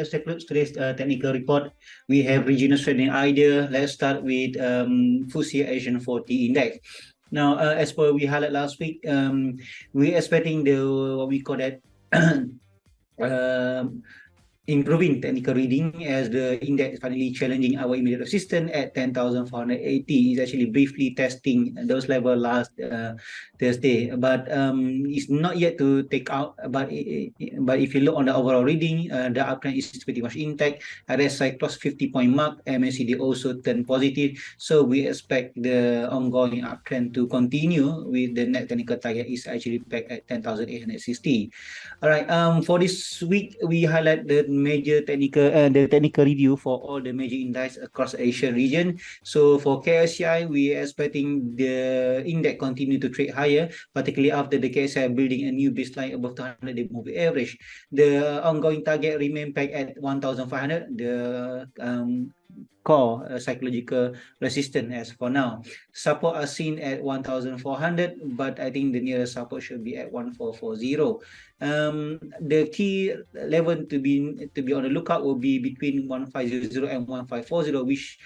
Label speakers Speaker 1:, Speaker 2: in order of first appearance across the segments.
Speaker 1: let's take a look at today's technical report. We have regional trending idea. Let's start with FTSE Asian 40 index. Now, as per we highlighted last week, we're expecting the what we call that improving technical reading as the index finally challenging our immediate resistance at 10,480. It's actually briefly testing those levels last Thursday, but it's not yet to take out. But if you look on the overall reading, the uptrend is pretty much intact. RSI crossed 50-point mark. MACD also turned positive. So we expect the ongoing uptrend to continue with the net technical target is actually back at 10,860. All right. For this week, we highlight the technical review for all the major indices across Asia region. So for KLCI, we are expecting the index continue to trade higher, particularly after the KLCI building a new baseline above 200-day moving average. The ongoing target remain pegged at 1,500. The core psychological resistance as for now. Support are seen at 1,400, but I think the nearest support should be at 1,440. The key level to be on the lookout will be between 1,500 and 1,540, which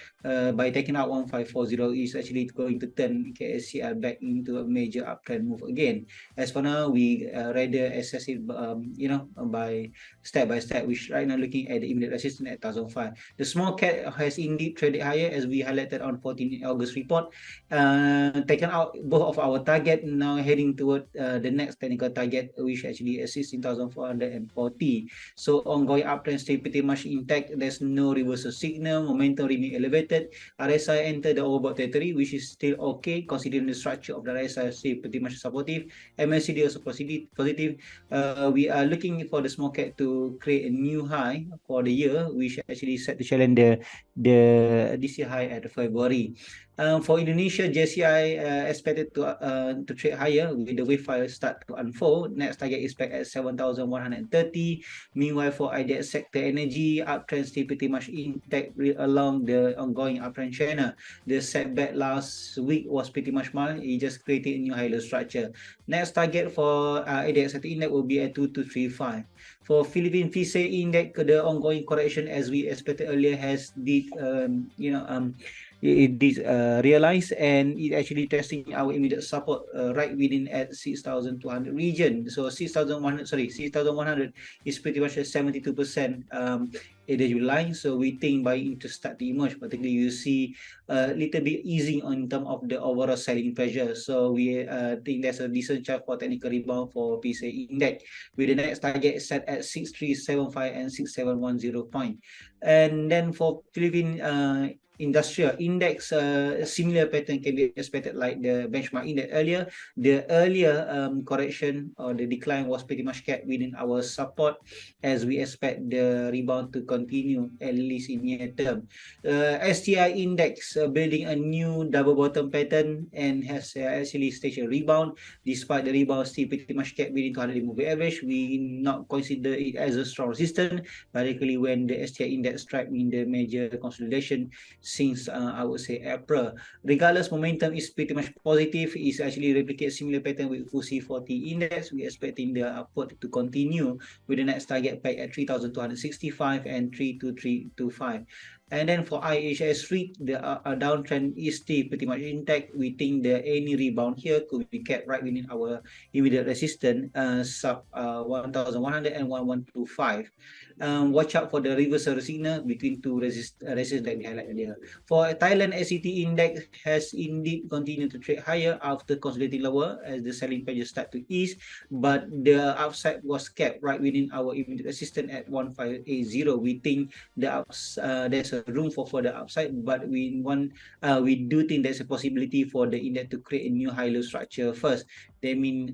Speaker 1: by taking out 1,540 is actually going to turn KSCR back into a major uptrend move again. As for now, we rather assess it, by step, which right now looking at the immediate resistance at 1,005. The small cap has indeed traded higher as we highlighted on 14 August report. Taken out both of our target, now heading toward the next technical target, which actually is 16,440. So ongoing uptrend stay pretty much intact. There's no reversal signal. Momentum remain elevated. RSI enter the overbought territory, which is still okay considering the structure of the RSI stay pretty much supportive. MACD also positive. We are looking for the small cap to create a new high for the year, which actually set to challenge the this year high at February. For Indonesia, JCI expected to trade higher with the wave file start to unfold. Next target is back at 7,130. Meanwhile, for IDX sector energy, uptrend still pretty much intact along the ongoing uptrend channel. The setback last week was pretty much mild. It just created a new high-low structure. Next target for IDX sector index will be at 2235. For Philippine FTSE index, the ongoing correction as we expected earlier has realized, and it actually testing our immediate support right within at 6,200 region. So 6,100 is pretty much a 72% ADU line. So we think buying to start to emerge, particularly you see a little bit easing on terms of the overall selling pressure. So we think there's a decent chance for technical rebound for PCE index with the next target set at 6,375 and 6,710 point. And then for Philippine industrial index, similar pattern can be expected like the benchmark index earlier. The earlier correction or the decline was pretty much kept within our support as we expect the rebound to continue at least in near term. STI index building a new double bottom pattern and has actually staged a rebound. Despite the rebound still pretty much kept within 200 moving average, we not consider it as a strong resistance, particularly when the STI index strike in the major consolidation since I would say April. Regardless, momentum is pretty much positive. It's actually replicate similar pattern with FTSE 40 index. We're expecting the upward to continue with the next target pack at 3,265 and 32325. And then for IHS REIT, the downtrend is still pretty much intact. We think that any rebound here could be kept right within our immediate resistance, sub 1,100 and 1,125. Watch out for the reversal signal between two resistance that we highlighted earlier. For Thailand, SET index has indeed continued to trade higher after consolidating lower as the selling pressure start to ease, but the upside was kept right within our immediate resistance at 1,580. We think there's a room for further upside, but we do think there's a possibility for the index to create a new high-low structure first. They mean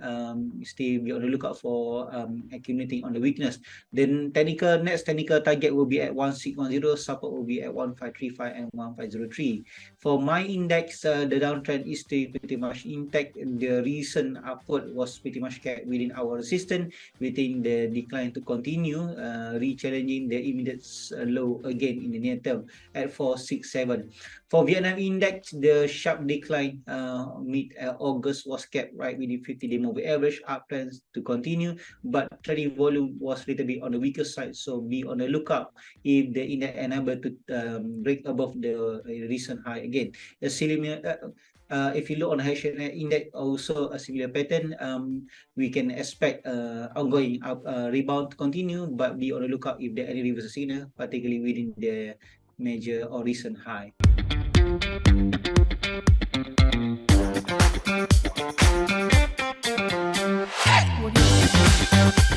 Speaker 1: stay be on the lookout for accumulating on the weakness. Then next technical target will be at 1,610, support will be at 1,535 and 1,503. For my index, the downtrend is still pretty much intact. The recent upward was pretty much kept within our resistance. We think the decline to continue, re-challenging the immediate low again in the near term. bottom at 467. For Vietnam index, the sharp decline mid August was kept right within 50-day moving average. Uptrends to continue, but trading volume was a little bit on the weaker side. So be on the lookout if the index unable to break above the recent high again. A similar, if you look on the Asian index, also a similar pattern. We can expect ongoing rebound to continue, but be on the lookout if there are any reversal signal, particularly within the major or recent high. What do you